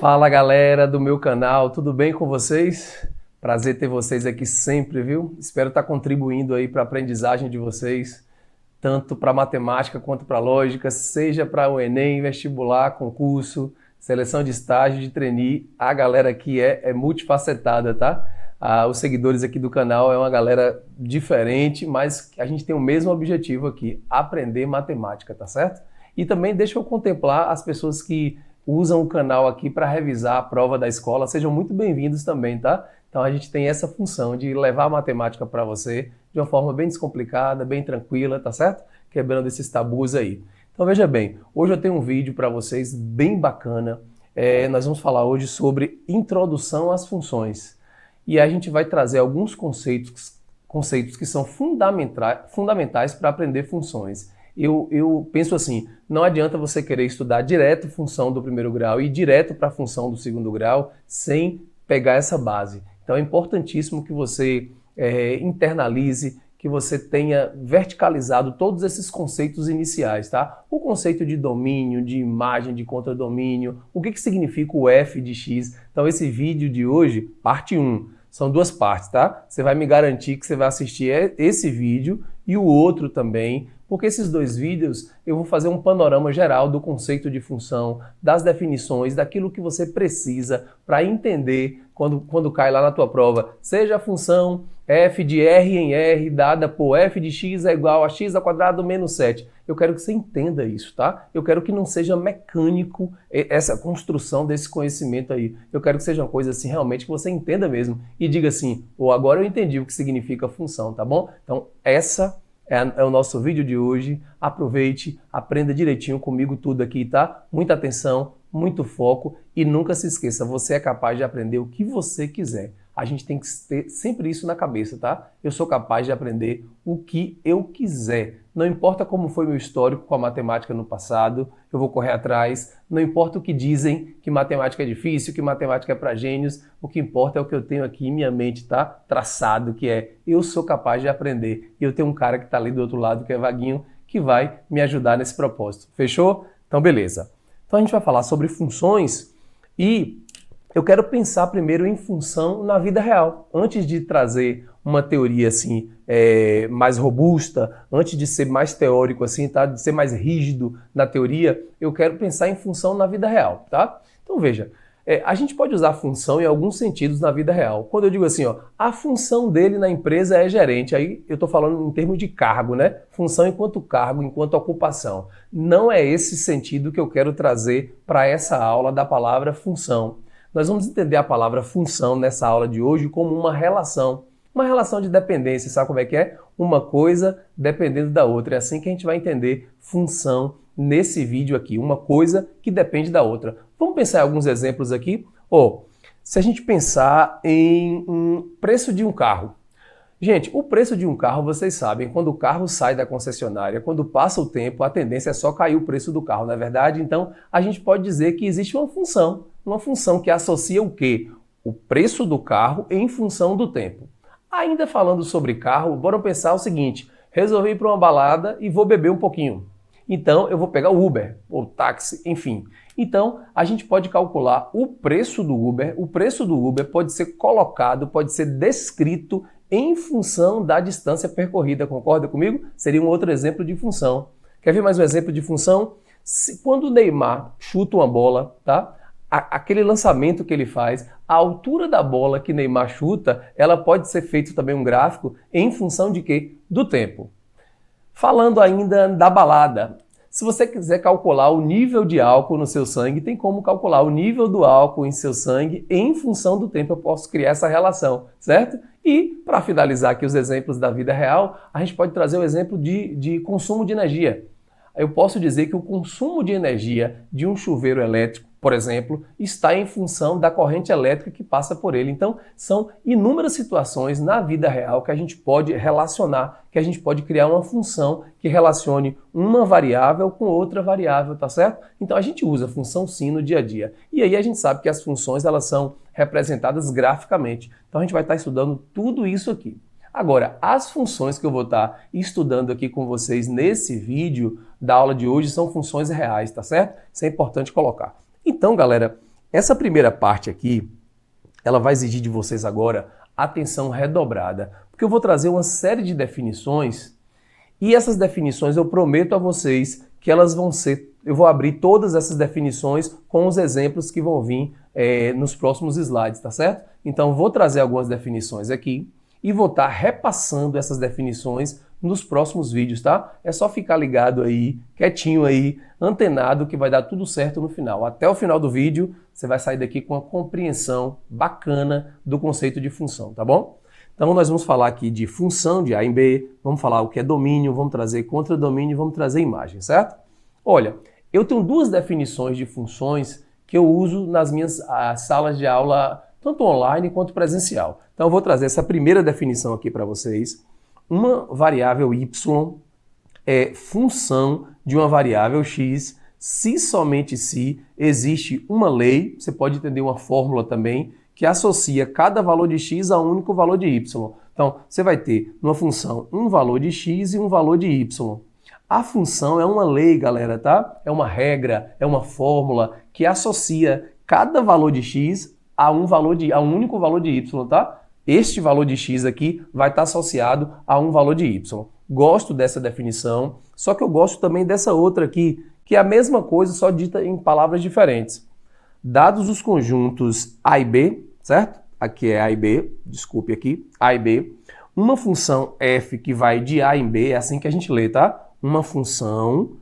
Fala galera do meu canal, tudo bem com vocês? Prazer ter vocês aqui sempre, viu? Espero estar contribuindo aí para a aprendizagem de vocês, tanto para matemática quanto para lógica, seja para o Enem, vestibular, concurso, seleção de estágio, de trainee. A galera aqui é multifacetada, tá? Os seguidores aqui do canal é uma galera diferente, mas a gente tem o mesmo objetivo aqui, aprender matemática, tá certo? E também deixa eu contemplar as pessoas que usam o canal aqui para revisar a prova da escola, sejam muito bem-vindos também, tá? Então a gente tem essa função de levar a matemática para você de uma forma bem descomplicada, bem tranquila, tá certo? Quebrando esses tabus aí. Então veja bem, hoje eu tenho um vídeo para vocês bem bacana. Nós vamos falar hoje sobre introdução às funções. E a gente vai trazer alguns conceitos que são fundamentais para aprender funções. Eu penso assim, não adianta você querer estudar direto função do primeiro grau e ir direto para a função do segundo grau sem pegar essa base. Então é importantíssimo que você internalize, que você tenha verticalizado todos esses conceitos iniciais, tá? O conceito de domínio, de imagem, de contradomínio, o que significa o f de x. Então esse vídeo de hoje, parte 1, são duas partes, tá? Você vai me garantir que você vai assistir esse vídeo e o outro também, porque esses dois vídeos eu vou fazer um panorama geral do conceito de função, das definições, daquilo que você precisa para entender quando cai lá na tua prova, seja a função f de r em r dada por f de x é igual a x ao quadrado menos 7. Eu quero que você entenda isso, tá? Eu quero que não seja mecânico essa construção desse conhecimento aí. Eu quero que seja uma coisa assim realmente que você entenda mesmo e diga assim, agora eu entendi o que significa função, tá bom? Então essa é o nosso vídeo de hoje. Aproveite, aprenda direitinho comigo tudo aqui, tá? Muita atenção, muito foco e nunca se esqueça, você é capaz de aprender o que você quiser. A gente tem que ter sempre isso na cabeça, tá? Eu sou capaz de aprender o que eu quiser. Não importa como foi meu histórico com a matemática no passado, eu vou correr atrás. Não importa o que dizem, que matemática é difícil, que matemática é para gênios. O que importa é o que eu tenho aqui em minha mente, tá? Traçado, que é eu sou capaz de aprender. E eu tenho um cara que está ali do outro lado, que é Vaguinho, que vai me ajudar nesse propósito. Fechou? Então, beleza. Então, a gente vai falar sobre funções e eu quero pensar primeiro em função na vida real. Antes de trazer uma teoria assim mais robusta, antes de ser mais teórico assim, tá? De ser mais rígido na teoria, eu quero pensar em função na vida real, tá? Então veja, a gente pode usar função em alguns sentidos na vida real. Quando eu digo assim, ó, a função dele na empresa é gerente, aí eu estou falando em termos de cargo, né? Função enquanto cargo, enquanto ocupação. Não é esse sentido que eu quero trazer para essa aula da palavra função. Nós vamos entender a palavra função nessa aula de hoje como uma relação de dependência. Sabe como é que é? Uma coisa dependendo da outra. É assim que a gente vai entender função nesse vídeo aqui. Uma coisa que depende da outra. Vamos pensar em alguns exemplos aqui? Se a gente pensar em um preço de um carro. Gente, o preço de um carro, vocês sabem, quando o carro sai da concessionária, quando passa o tempo, a tendência é só cair o preço do carro, não é verdade? Então, a gente pode dizer que existe uma função que associa o quê? O preço do carro em função do tempo. Ainda falando sobre carro, bora pensar o seguinte, resolvi ir para uma balada e vou beber um pouquinho. Então, eu vou pegar o Uber, ou táxi, enfim. Então, a gente pode calcular o preço do Uber. O preço do Uber pode ser colocado, pode ser descrito em função da distância percorrida. Concorda comigo? Seria um outro exemplo de função. Quer ver mais um exemplo de função? Quando o Neymar chuta uma bola, tá? Aquele lançamento que ele faz, a altura da bola que Neymar chuta, ela pode ser feito também um gráfico em função de quê? Do tempo. Falando ainda da balada, se você quiser calcular o nível de álcool no seu sangue, tem como calcular o nível do álcool em seu sangue em função do tempo. Eu posso criar essa relação, certo? E, para finalizar aqui os exemplos da vida real, a gente pode trazer o exemplo de consumo de energia. Eu posso dizer que o consumo de energia de um chuveiro elétrico, por exemplo, está em função da corrente elétrica que passa por ele. Então, são inúmeras situações na vida real que a gente pode relacionar, que a gente pode criar uma função que relacione uma variável com outra variável, tá certo? Então, a gente usa função sim no dia a dia. E aí a gente sabe que as funções elas são representadas graficamente. Então, a gente vai estar estudando tudo isso aqui. Agora, as funções que eu vou estar estudando aqui com vocês nesse vídeo da aula de hoje são funções reais, tá certo? Isso é importante colocar. Então, galera, Essa primeira parte aqui, ela vai exigir de vocês agora atenção redobrada, porque eu vou trazer uma série de definições e essas definições eu prometo a vocês que elas vão ser, eu vou abrir todas essas definições com os exemplos que vão vir nos próximos slides, tá certo? Então vou trazer algumas definições aqui e vou estar repassando essas definições nos próximos vídeos, tá? É só ficar ligado aí, quietinho aí, antenado, que vai dar tudo certo no final. Até o final do vídeo, você vai sair daqui com uma compreensão bacana do conceito de função, tá bom? Então nós vamos falar aqui de função, de A em B, vamos falar o que é domínio, vamos trazer contradomínio, vamos trazer imagem, certo? Olha, eu tenho duas definições de funções que eu uso nas minhas salas de aula, tanto online quanto presencial. Então eu vou trazer essa primeira definição aqui para vocês. Uma variável y é função de uma variável x se somente se existe uma lei, você pode entender uma fórmula também, que associa cada valor de x a um único valor de y. Então, você vai ter numa função um valor de x e um valor de y. A função é uma lei, galera, tá? É uma regra, é uma fórmula que associa cada valor de x a um único valor de y, tá? Este valor de x aqui vai estar associado a um valor de y. Gosto dessa definição, só que eu gosto também dessa outra aqui, que é a mesma coisa, só dita em palavras diferentes. Dados os conjuntos A e B, certo? Aqui é A e B, desculpe aqui, A e B. Uma função f que vai de A em B, é assim que a gente lê, tá? Uma função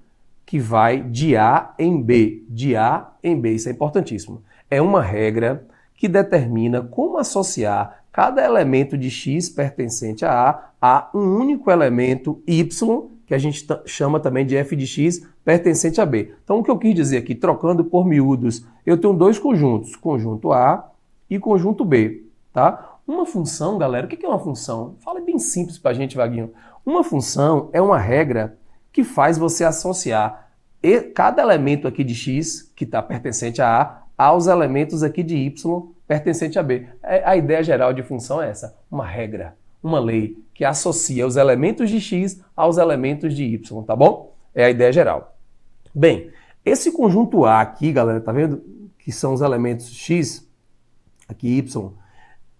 que vai de A em B, de A em B, isso é importantíssimo. É uma regra que determina como associar cada elemento de x pertencente a um único elemento y, que a gente chama também de f de x pertencente a B. Então o que eu quis dizer aqui, trocando por miúdos, eu tenho dois conjuntos, conjunto A e conjunto B, tá? Uma função, galera, o que é uma função? Fala bem simples pra gente, Vaguinho. Uma função é uma regra que faz você associar cada elemento aqui de x, que está pertencente a A, aos elementos aqui de y pertencente a B. A ideia geral de função é essa, uma regra, uma lei que associa os elementos de x aos elementos de y, tá bom? É a ideia geral. Bem, esse conjunto A aqui, galera, tá vendo? Que são os elementos x, aqui y.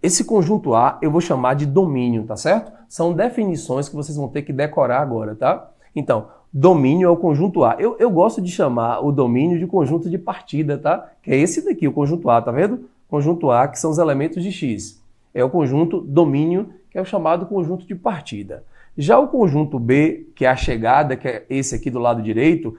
Esse conjunto A eu vou chamar de domínio, tá certo? São definições que vocês vão ter que decorar agora, tá? Então, domínio é o conjunto A. Eu gosto de chamar o domínio de conjunto de partida, tá? Que é esse daqui, o conjunto A, tá vendo? Conjunto A, que são os elementos de x. É o conjunto domínio, que é o chamado conjunto de partida. Já o conjunto B, que é a chegada, que é esse aqui do lado direito,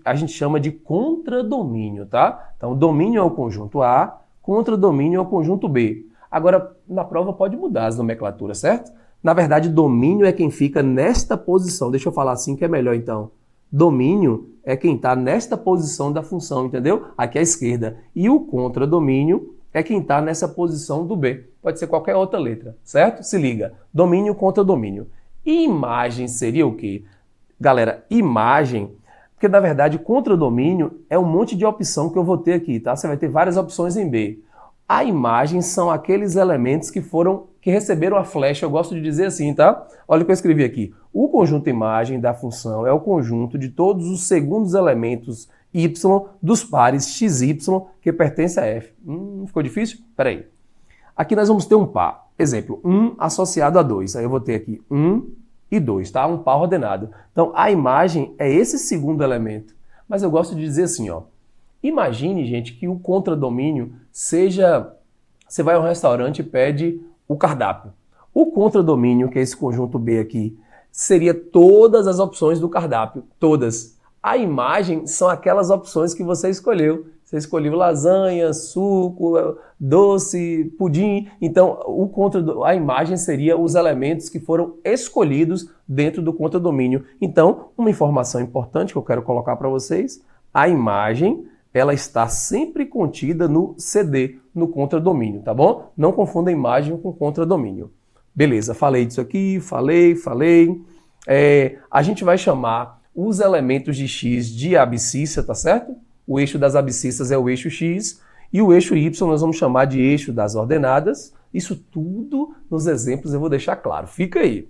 a gente chama de contradomínio, tá? Então, domínio é o conjunto A, contradomínio é o conjunto B. Agora, na prova pode mudar as nomenclaturas, certo? Na verdade, domínio é quem fica nesta posição. Deixa eu falar assim que é melhor, então. Domínio é quem está nesta posição da função, entendeu? Aqui à esquerda. E o contradomínio é quem está nessa posição do B. Pode ser qualquer outra letra, certo? Se liga. Domínio contra domínio. E imagem seria o quê? Galera, imagem, porque na verdade contradomínio é um monte de opção que eu vou ter aqui, tá? Você vai ter várias opções em B. A imagem são aqueles elementos que receberam a flecha, eu gosto de dizer assim, tá? Olha o que eu escrevi aqui. O conjunto imagem da função é o conjunto de todos os segundos elementos y dos pares xy que pertence a f. Ficou difícil? Espera aí. Aqui nós vamos ter um par. Exemplo, 1 associado a 2. Aí eu vou ter aqui 1 e 2, tá? Um par ordenado. Então, a imagem é esse segundo elemento. Mas eu gosto de dizer assim, ó. Imagine, gente, que o contradomínio seja... Você vai a um restaurante e pede o cardápio. O contradomínio, que é esse conjunto B aqui, seria todas as opções do cardápio. Todas. A imagem são aquelas opções que você escolheu. Você escolheu lasanha, suco, doce, pudim. Então, a imagem seria os elementos que foram escolhidos dentro do contradomínio. Então, uma informação importante que eu quero colocar para vocês, a imagem, ela está sempre contida no CD, no contradomínio, tá bom? Não confunda imagem com contradomínio. Beleza, falei disso aqui, falei. A gente vai chamar os elementos de x de abscissa, tá certo? O eixo das abscissas é o eixo x e o eixo y nós vamos chamar de eixo das ordenadas. Isso tudo nos exemplos eu vou deixar claro, fica aí.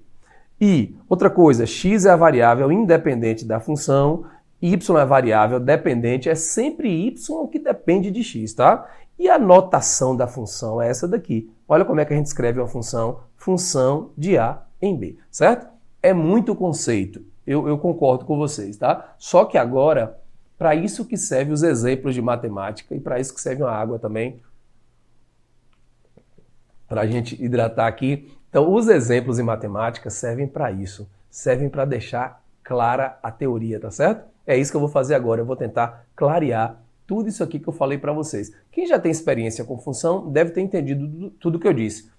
E outra coisa, x é a variável independente da função, y é a variável dependente, é sempre y que depende de x, tá? E a notação da função é essa daqui. Olha como é que a gente escreve uma função de A em B, certo? É muito conceito, eu concordo com vocês, tá? Só que agora, para isso que servem os exemplos de matemática e para isso que serve a água também, para a gente hidratar aqui. Então, os exemplos em matemática servem para isso, servem para deixar clara a teoria, tá certo? É isso que eu vou fazer agora, eu vou tentar clarear tudo isso aqui que eu falei para vocês. Quem já tem experiência com função deve ter entendido tudo que eu disse.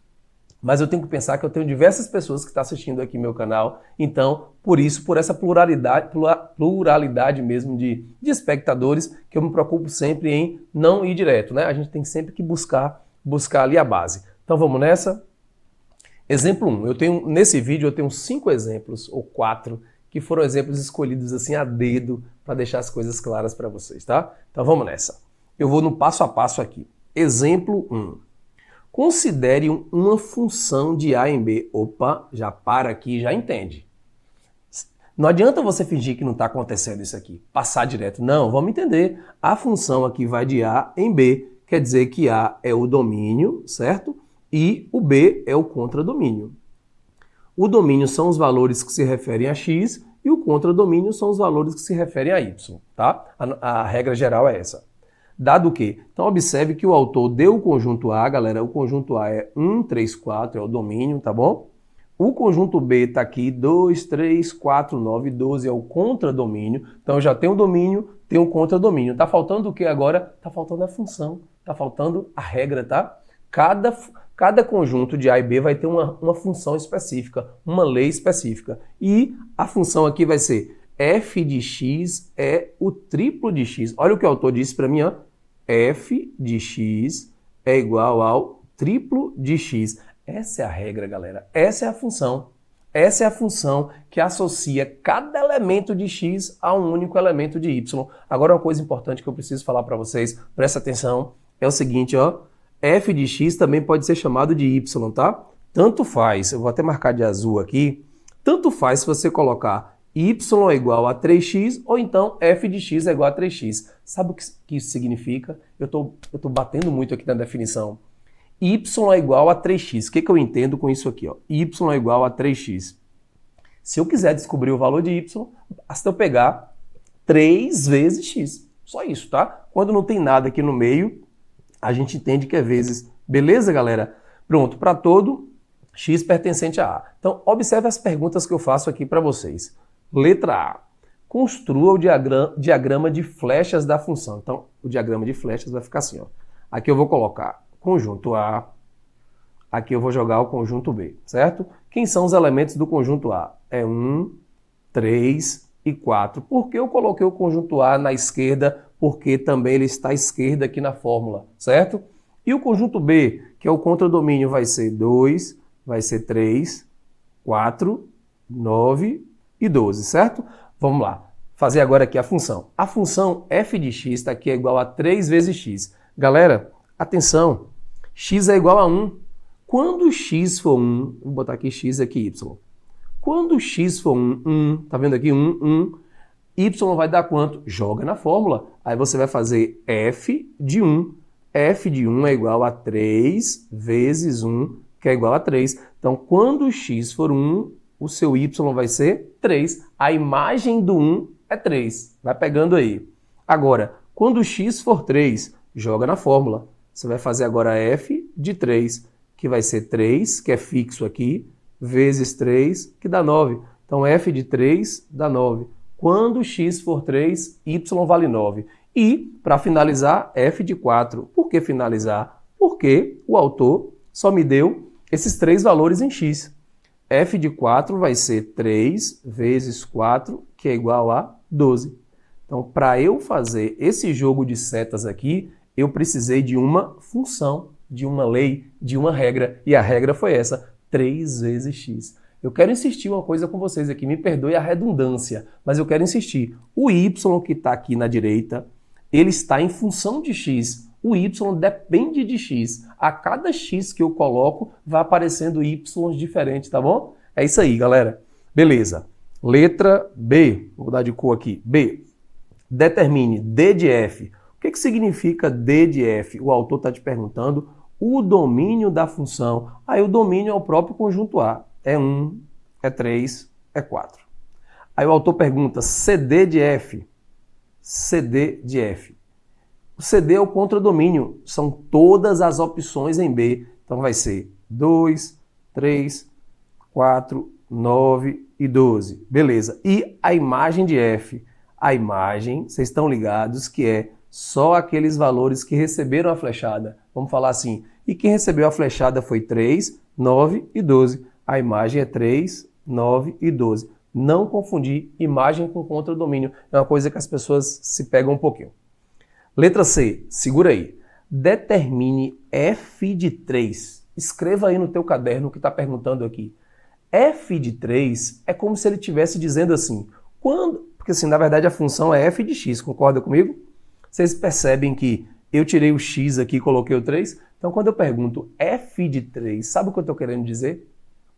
Mas eu tenho que pensar que eu tenho diversas pessoas que estão assistindo aqui meu canal, então, por isso, por essa pluralidade mesmo de espectadores, que eu me preocupo sempre em não ir direto, né? A gente tem sempre que buscar ali a base. Então vamos nessa? Exemplo 1. Nesse vídeo eu tenho 5 exemplos, ou 4, que foram exemplos escolhidos assim a dedo para deixar as coisas claras para vocês, tá? Então vamos nessa. Eu vou no passo a passo aqui. Exemplo 1. Considere uma função de A em B. Opa, já para aqui, já entende. Não adianta você fingir que não está acontecendo isso aqui, passar direto. Não, vamos entender. A função aqui vai de A em B, quer dizer que A é o domínio, certo? E o B é o contradomínio. O domínio são os valores que se referem a x e o contradomínio são os valores que se referem a y, tá? A regra geral é essa. Dado que, então observe que o autor deu o conjunto A, galera, o conjunto A é 1, 3, 4, é o domínio, tá bom? O conjunto B está aqui, 2, 3, 4, 9, 12, é o contradomínio. Então eu já tenho o domínio, tenho o contradomínio. Tá faltando o que agora? Tá faltando a função, tá faltando a regra, tá? Cada conjunto de A e B vai ter uma função específica, uma lei específica. E a função aqui vai ser f de x é o triplo de x. Olha o que o autor disse para mim, ó. F de x é igual ao triplo de x. Essa é a regra, galera. Essa é a função. Essa é a função que associa cada elemento de x a um único elemento de y. Agora, uma coisa importante que eu preciso falar para vocês, presta atenção, é o seguinte, ó. F de x também pode ser chamado de y, tá? Tanto faz, eu vou até marcar de azul aqui, tanto faz se você colocar y é igual a 3x ou então f de x é igual a 3x. Sabe o que isso significa? Eu tô batendo muito aqui na definição. Y é igual a 3x. O que eu entendo com isso aqui? Ó? Y é igual a 3x. Se eu quiser descobrir o valor de y, basta eu pegar 3 vezes x. Só isso, tá? Quando não tem nada aqui no meio, a gente entende que é vezes. Beleza, galera? Pronto, para todo x pertencente a A. Então, observe as perguntas que eu faço aqui para vocês. Letra A. Construa o diagrama de flechas da função. Então, o diagrama de flechas vai ficar assim, ó. Aqui eu vou colocar conjunto A. Aqui eu vou jogar o conjunto B, certo? Quem são os elementos do conjunto A? É 1, 3 e 4. Por que eu coloquei o conjunto A na esquerda? Porque também ele está à esquerda aqui na fórmula, certo? E o conjunto B, que é o contradomínio, vai ser 2, vai ser 3, 4, 9 e 12, certo? Vamos lá, fazer agora aqui a função. A função f de x está aqui é igual a 3 vezes x. Galera, atenção, x é igual a 1. Quando x for 1, vou botar aqui x aqui y. Quando x for 1, tá vendo aqui 1, y vai dar quanto? Joga na fórmula. Aí você vai fazer f de 1. F de 1 é igual a 3 vezes 1, que é igual a 3. Então, quando x for 1, o seu y vai ser 3. A imagem do 1 é 3. Vai pegando aí. Agora, quando x for 3, joga na fórmula. Você vai fazer agora f de 3, que vai ser 3, que é fixo aqui, vezes 3, que dá 9. Então, f de 3 dá 9. Quando x for 3, y vale 9. E, para finalizar, f de 4. Por que finalizar? Porque o autor só me deu esses 3 valores em x. F de 4 vai ser 3 vezes 4, que é igual a 12. Então, para eu fazer esse jogo de setas aqui, eu precisei de uma função, de uma lei, de uma regra. E a regra foi essa, 3 vezes x. Eu quero insistir uma coisa com vocês aqui, me perdoe a redundância, mas eu quero insistir. O y que está aqui na direita, ele está em função de x. O y depende de x. A cada x que eu coloco, vai aparecendo y diferentes, tá bom? É isso aí, galera. Beleza. Letra B. Vou dar de cor aqui. B. Determine D de f O que significa D de F? O autor está te perguntando o domínio da função. Aí o domínio é o próprio conjunto A. É 1, é 3, é 4. Aí o autor pergunta CD de F. CD de F. O CD é o contradomínio. São todas as opções em B. Então vai ser 2, 3, 4, 9 e 12. Beleza. E a imagem de F? A imagem, vocês estão ligados que é só aqueles valores que receberam a flechada. Vamos falar assim. E quem recebeu a flechada foi 3, 9 e 12. A imagem é 3, 9 e 12. Não confundir imagem com contradomínio. É uma coisa que as pessoas se pegam um pouquinho. Letra C, segura aí. Determine f de 3. Escreva aí no teu caderno o que está perguntando aqui. F de 3 é como se ele estivesse dizendo assim, porque assim, na verdade a função é f de x, concorda comigo? Vocês percebem que eu tirei o x aqui e coloquei o 3? Então quando eu pergunto f de 3, sabe o que eu estou querendo dizer?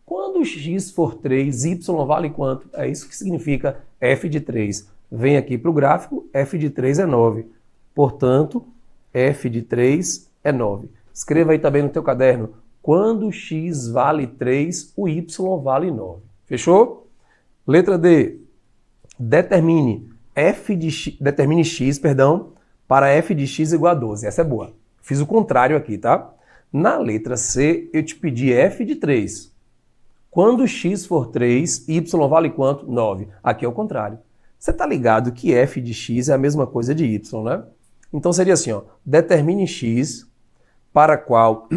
Quando x for 3, y vale quanto? É isso que significa f de 3. Vem aqui para o gráfico, f de 3 é 9. Portanto, f de 3 é 9. Escreva aí também no teu caderno. Quando x vale 3, o y vale 9. Fechou? Letra D. Determine x, para f de x igual a 12. Essa é boa. Fiz o contrário aqui, tá? Na letra C, eu te pedi f de 3. Quando x for 3, y vale quanto? 9. Aqui é o contrário. Você está ligado que f de x é a mesma coisa de y, né? Então seria assim, ó, determine x para qual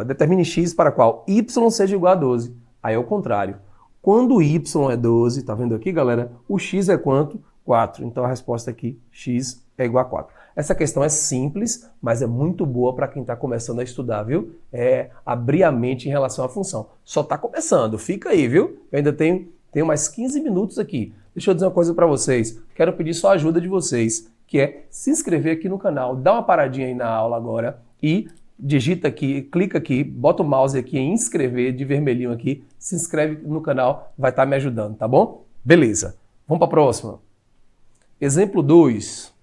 determine x para qual y seja igual a 12. Aí é o contrário. Quando y é 12, tá vendo aqui, galera? O x é quanto? 4. Então a resposta aqui, x é igual a 4. Essa questão é simples, mas é muito boa para quem está começando a estudar, viu? É abrir a mente em relação à função. Só está começando, fica aí, viu? Eu ainda tenho mais 15 minutos aqui. Deixa eu dizer uma coisa para vocês. Quero pedir só a ajuda de vocês, que é se inscrever aqui no canal. Dá uma paradinha aí na aula agora e digita aqui, clica aqui, bota o mouse aqui em inscrever de vermelhinho aqui. Se inscreve no canal, vai estar me ajudando, tá bom? Beleza. Vamos para a próxima. Exemplo 2.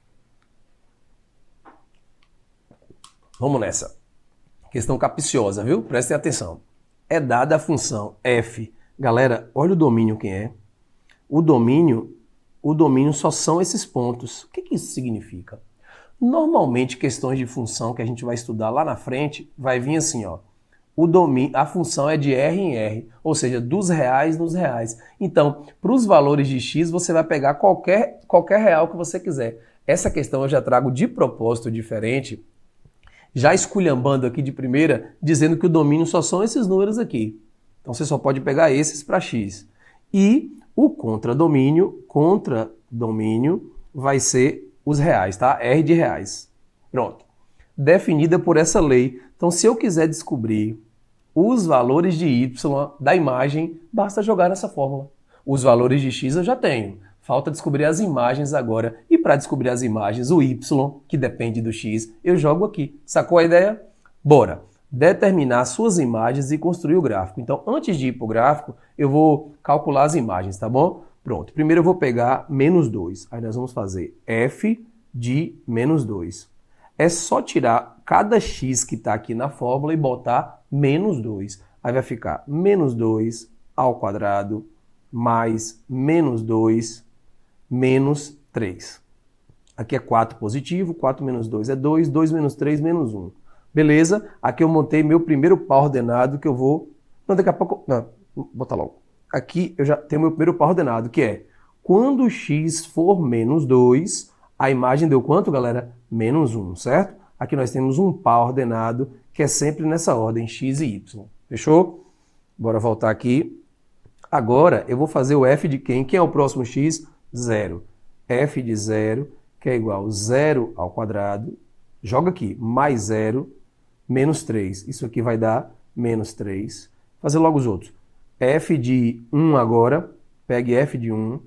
Vamos nessa. Questão capciosa, viu? Prestem atenção. É dada a função f. Galera, olha o domínio quem é. O domínio só são esses pontos. O que isso significa? Normalmente, questões de função que a gente vai estudar lá na frente, vai vir assim, ó. A função é de R em R, ou seja, dos reais nos reais. Então, para os valores de x, você vai pegar qualquer real que você quiser. Essa questão eu já trago de propósito diferente, já esculhambando aqui de primeira, dizendo que o domínio só são esses números aqui. Então você só pode pegar esses para x. E o contradomínio vai ser os reais, tá? R de reais. Pronto. Definida por essa lei. Então se eu quiser descobrir os valores de y da imagem, basta jogar nessa fórmula. Os valores de x eu já tenho. Falta descobrir as imagens agora. E para descobrir as imagens, o y, que depende do x, eu jogo aqui. Sacou a ideia? Bora! Determinar suas imagens e construir o gráfico. Então, antes de ir para o gráfico, eu vou calcular as imagens, tá bom? Pronto. Primeiro eu vou pegar menos 2. Aí nós vamos fazer f de menos 2. É só tirar cada x que está aqui na fórmula e botar menos 2. Aí vai ficar menos 2 ao quadrado mais menos 2 menos 3. Aqui é 4 positivo, 4 menos 2 é 2, 2 menos 3 menos 1. Beleza? Aqui eu montei meu primeiro par ordenado que eu vou... Não, daqui a pouco... Não, vou botar logo. Aqui eu já tenho meu primeiro par ordenado, que é quando x for menos 2, a imagem deu quanto, galera? Menos 1, certo? Aqui nós temos um par ordenado que é sempre nessa ordem, x e y. Fechou? Bora voltar aqui. Agora eu vou fazer o f de quem? Quem é o próximo x? 0. F de 0, que é igual a 0 ao quadrado, joga aqui, mais 0, menos 3. Isso aqui vai dar menos 3. Fazer logo os outros. F de 1 agora, pegue f de 1,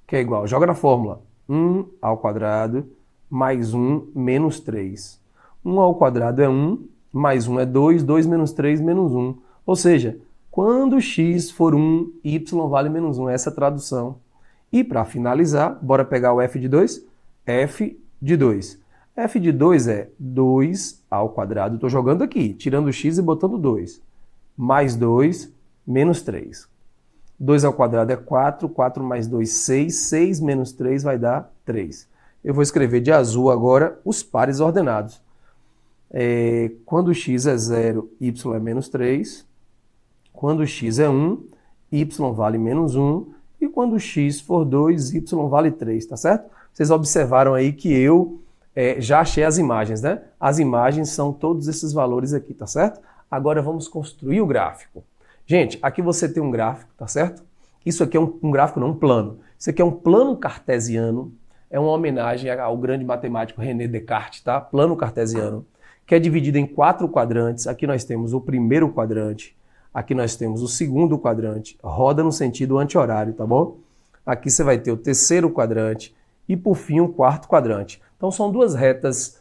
que é igual, joga na fórmula, 1 ao quadrado, mais 1, menos 3. 1 ao quadrado é 1, mais 1 é 2, 2 menos 3, menos 1. Ou seja, quando x for 1, y vale menos 1. Essa é a tradução. E para finalizar, bora pegar o f de 2. F de 2. F de 2 é 2 ao quadrado. Estou jogando aqui, tirando o x e botando 2. Mais 2, menos 3. 2 ao quadrado é 4. 4 mais 2, 6. 6 menos 3 vai dar 3. Eu vou escrever de azul agora os pares ordenados. Quando x é 0, y é menos 3. Quando x é 1, y vale menos 1. E quando x for 2, y vale 3, tá certo? Vocês observaram aí que eu já achei as imagens, né? As imagens são todos esses valores aqui, tá certo? Agora vamos construir o gráfico. Gente, aqui você tem um gráfico, tá certo? Isso aqui é um gráfico, não um plano. Isso aqui é um plano cartesiano. É uma homenagem ao grande matemático René Descartes, tá? Plano cartesiano, que é dividido em 4 quadrantes. Aqui nós temos o primeiro quadrante. Aqui nós temos o segundo quadrante, roda no sentido anti-horário, tá bom? Aqui você vai ter o terceiro quadrante e, por fim, o quarto quadrante. Então, são duas retas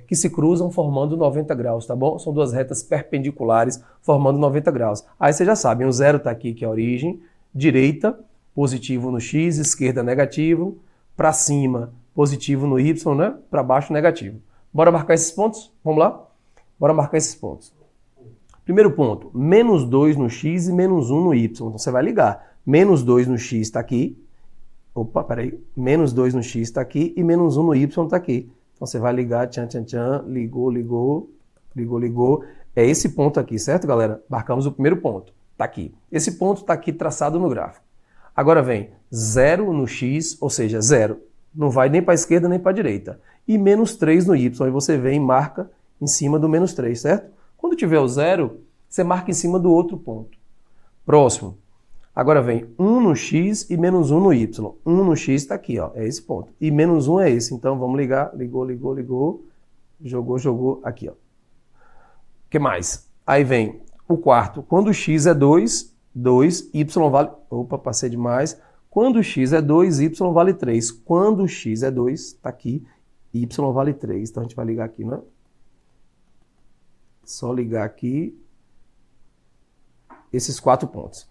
que se cruzam formando 90 graus, tá bom? São duas retas perpendiculares formando 90 graus. Aí vocês já sabem, o zero está aqui, que é a origem, direita, positivo no x, esquerda, negativo, para cima, positivo no y, né? Para baixo, negativo. Bora marcar esses pontos? Vamos lá? Bora marcar esses pontos. Primeiro ponto, menos 2 no x e menos 1 no y. Então você vai ligar. Menos 2 no x está aqui. Opa, peraí. Menos 2 no x está aqui e menos 1 no y está aqui. Então você vai ligar, tchan, tchan, tchan, ligou, ligou, ligou, ligou. É esse ponto aqui, certo, galera? Marcamos o primeiro ponto. Está aqui. Esse ponto está aqui traçado no gráfico. Agora vem 0 no x, ou seja, 0. Não vai nem para a esquerda nem para a direita. E menos 3 no y. Aí você vem e marca em cima do menos 3, certo? Quando tiver o 0, você marca em cima do outro ponto. Próximo. Agora vem 1 no x e menos 1 no y. 1 no x está aqui, ó, é esse ponto. E menos 1 é esse. Então vamos ligar. Ligou, ligou, ligou. Jogou, jogou. Aqui, ó. O que mais? Aí vem o quarto. Quando o x é 2, 2, y vale... Opa, passei demais. Quando o x é 2, y vale 3. Quando o x é 2, está aqui, y vale 3. Então a gente vai ligar aqui, né? Só ligar aqui esses 4 pontos.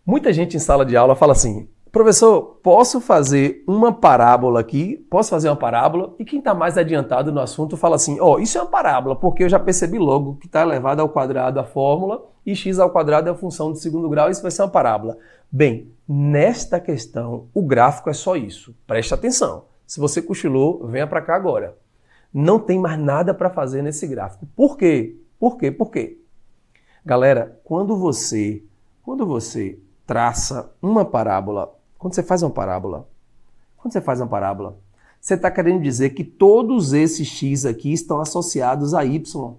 Muita gente em sala de aula fala assim, professor, posso fazer uma parábola aqui? Posso fazer uma parábola? E quem está mais adiantado no assunto fala assim, isso é uma parábola, porque eu já percebi logo que está elevado ao quadrado a fórmula e x ao quadrado é a função de segundo grau, isso vai ser uma parábola. Bem, nesta questão, o gráfico é só isso. Preste atenção. Se você cochilou, venha para cá agora. Não tem mais nada para fazer nesse gráfico. Por quê? Por quê? Por quê? Galera, quando você traça uma parábola, quando você faz uma parábola, você está querendo dizer que todos esses x aqui estão associados a y.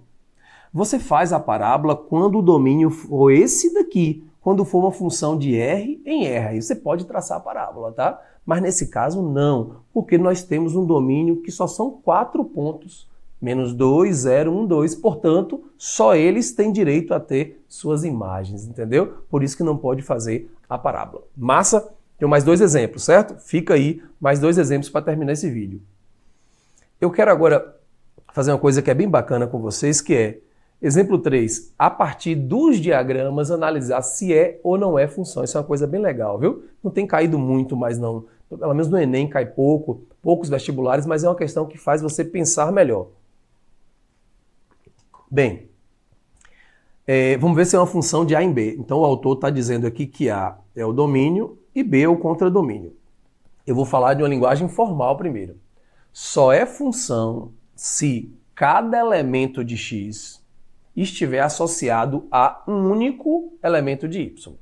Você faz a parábola quando o domínio for esse daqui, quando for uma função de r em r. Aí você pode traçar a parábola, tá? Mas nesse caso não, porque nós temos um domínio que só são 4 pontos. Menos 2, 0, 1, 2. Portanto, só eles têm direito a ter suas imagens, entendeu? Por isso que não pode fazer a parábola. Massa? Tem mais 2 exemplos, certo? Fica aí mais 2 exemplos para terminar esse vídeo. Eu quero agora fazer uma coisa que é bem bacana com vocês, que é, exemplo 3, a partir dos diagramas, analisar se é ou não é função. Isso é uma coisa bem legal, viu? Não tem caído muito, mas não. Pelo menos no Enem cai poucos vestibulares, mas é uma questão que faz você pensar melhor. Bem, vamos ver se é uma função de A em B. Então o autor está dizendo aqui que A é o domínio e B é o contradomínio. Eu vou falar de uma linguagem formal primeiro. Só é função se cada elemento de x estiver associado a um único elemento de y.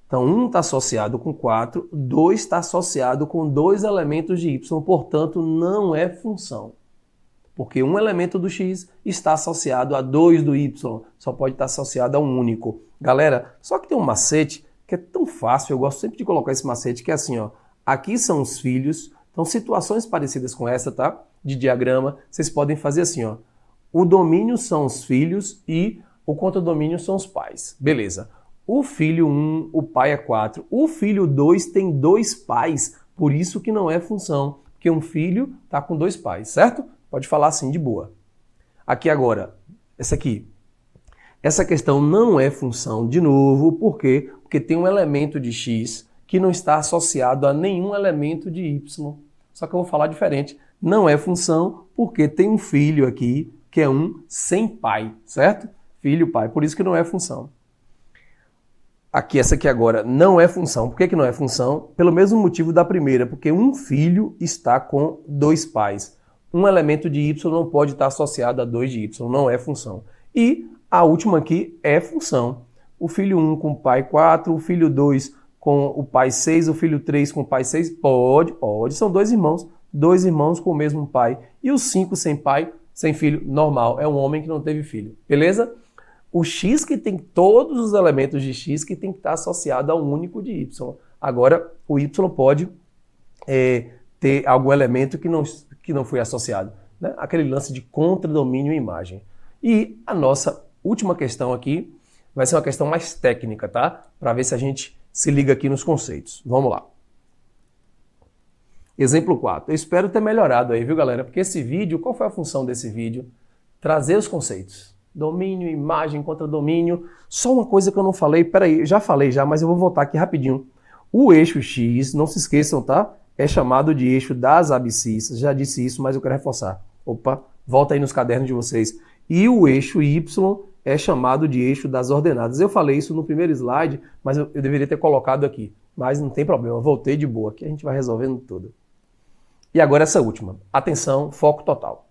Então 1 está associado com 4, 2 está associado com 2 elementos de y, portanto não é função. Porque um elemento do x está associado a 2 do y, só pode estar associado a um único. Galera, só que tem um macete que é tão fácil, eu gosto sempre de colocar esse macete, que é assim, ó. Aqui são os filhos, então situações parecidas com essa, tá? De diagrama, vocês podem fazer assim, ó. O domínio são os filhos e o contradomínio são os pais. Beleza. O filho 1, o pai é 4. O filho 2 tem 2 pais, por isso que não é função, porque um filho está com 2 pais, certo? Pode falar assim de boa. Aqui agora, essa aqui. Essa questão não é função de novo, por quê? Porque tem um elemento de x que não está associado a nenhum elemento de y. Só que eu vou falar diferente. Não é função porque tem um filho aqui que é um sem pai, certo? Filho, pai. Por isso que não é função. Aqui, essa aqui agora não é função. Por que não é função? Pelo mesmo motivo da primeira, porque um filho está com dois pais. Um elemento de y não pode estar associado a 2 de y, não é função. E a última aqui é função. O filho 1 com o pai 4, o filho 2 com o pai 6, o filho 3 com o pai 6, pode. São dois irmãos com o mesmo pai. E o 5 sem pai, sem filho, normal. É um homem que não teve filho. Beleza? O x que tem todos os elementos de x que tem que estar associado a um único de y. Agora, o y pode ter algum elemento que não foi associado. Né? Aquele lance de contradomínio e imagem. E a nossa última questão aqui vai ser uma questão mais técnica, tá? Para ver se a gente se liga aqui nos conceitos. Vamos lá. Exemplo 4. Eu espero ter melhorado aí, viu, galera? Porque esse vídeo, qual foi a função desse vídeo? Trazer os conceitos. Domínio, imagem, contradomínio. Só uma coisa que eu não falei, peraí, já falei já, mas eu vou voltar aqui rapidinho. O eixo X, não se esqueçam, tá? É chamado de eixo das abscissas. Já disse isso, mas eu quero reforçar. Opa, volta aí nos cadernos de vocês. E o eixo Y é chamado de eixo das ordenadas. Eu falei isso no primeiro slide, mas eu deveria ter colocado aqui. Mas não tem problema, voltei de boa, aqui a gente vai resolvendo tudo. E agora essa última. Atenção, foco total.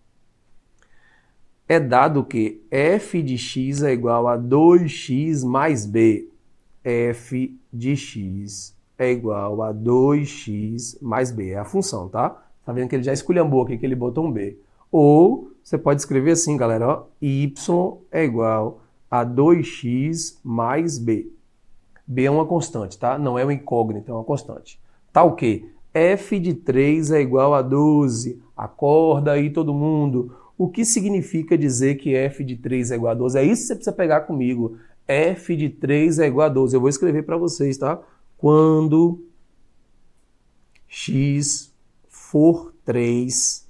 É dado que f de x é igual a 2x mais b. F de x é igual a 2x mais b. É a função, tá? Tá vendo que ele já esculhambou aqui, que ele botou um b. Ou você pode escrever assim, galera, ó, y é igual a 2x mais b. B é uma constante, tá? Não é uma incógnita, é uma constante. Tá o quê? F de 3 é igual a 12. Acorda aí todo mundo. O que significa dizer que f de 3 é igual a 12? É isso que você precisa pegar comigo. F de 3 é igual a 12. Eu vou escrever para vocês, tá? Quando x for 3,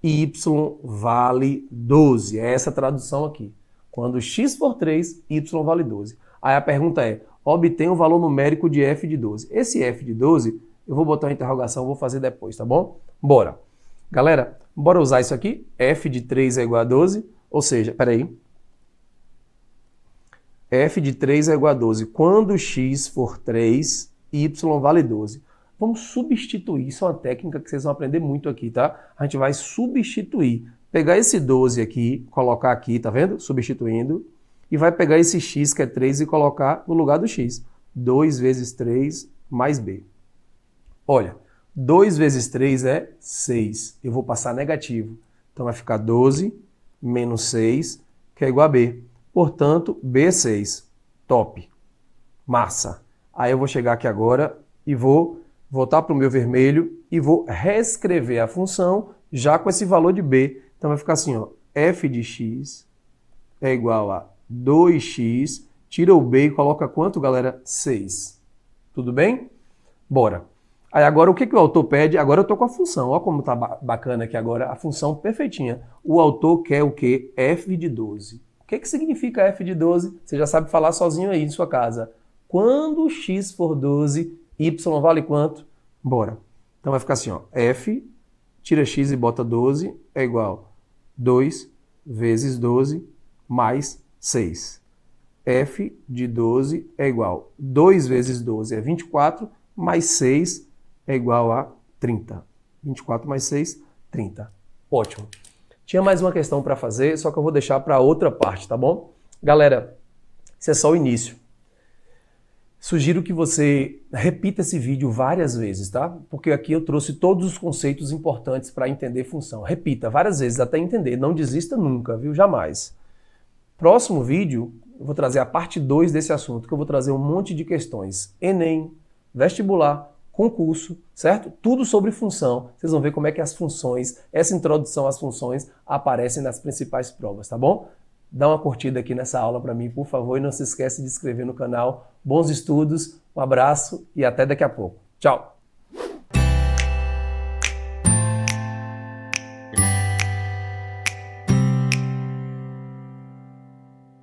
y vale 12. É essa a tradução aqui. Quando x for 3, y vale 12. Aí a pergunta é, obtenha o valor numérico de f de 12. Esse f de 12, eu vou botar uma interrogação, vou fazer depois, tá bom? Bora. Galera, bora usar isso aqui? F de 3 é igual a 12, ou seja, peraí. F de 3 é igual a 12. Quando x for 3, y vale 12. Vamos substituir, isso é uma técnica que vocês vão aprender muito aqui, tá? A gente vai substituir. Pegar esse 12 aqui, colocar aqui, tá vendo? Substituindo. E vai pegar esse x, que é 3, e colocar no lugar do x. 2 vezes 3 mais b. Olha, 2 vezes 3 é 6. Eu vou passar negativo. Então vai ficar 12 menos 6, que é igual a b. Portanto, b é 6. Top. Massa. Aí eu vou chegar aqui agora e vou voltar para o meu vermelho e vou reescrever a função já com esse valor de b. Então vai ficar assim, ó, f de x é igual a 2x, tira o b e coloca quanto, galera? 6. Tudo bem? Bora. Aí agora o que o autor pede? Agora eu estou com a função. Olha como tá bacana aqui agora, a função perfeitinha. O autor quer o quê? F de 12. O que significa f de 12? Você já sabe falar sozinho aí em sua casa. Quando x for 12, y vale quanto? Bora. Então vai ficar assim, ó, f, tira x e bota 12, é igual a 2 vezes 12 mais 6. F de 12 é igual a 2 vezes 12 é 24, mais 6 é igual a 30. 24 mais 6, 30. Ótimo. Tinha mais uma questão para fazer, só que eu vou deixar para outra parte, tá bom? Galera, esse é só o início. Sugiro que você repita esse vídeo várias vezes, tá? Porque aqui eu trouxe todos os conceitos importantes para entender função. Repita várias vezes até entender. Não desista nunca, viu? Jamais. Próximo vídeo, eu vou trazer a parte 2 desse assunto, que eu vou trazer um monte de questões. Enem, vestibular, concurso, certo? Tudo sobre função. Vocês vão ver como é que as funções, essa introdução às funções, aparecem nas principais provas, tá bom? Dá uma curtida aqui nessa aula para mim, por favor, e não se esquece de se inscrever no canal. Bons estudos, um abraço e até daqui a pouco. Tchau!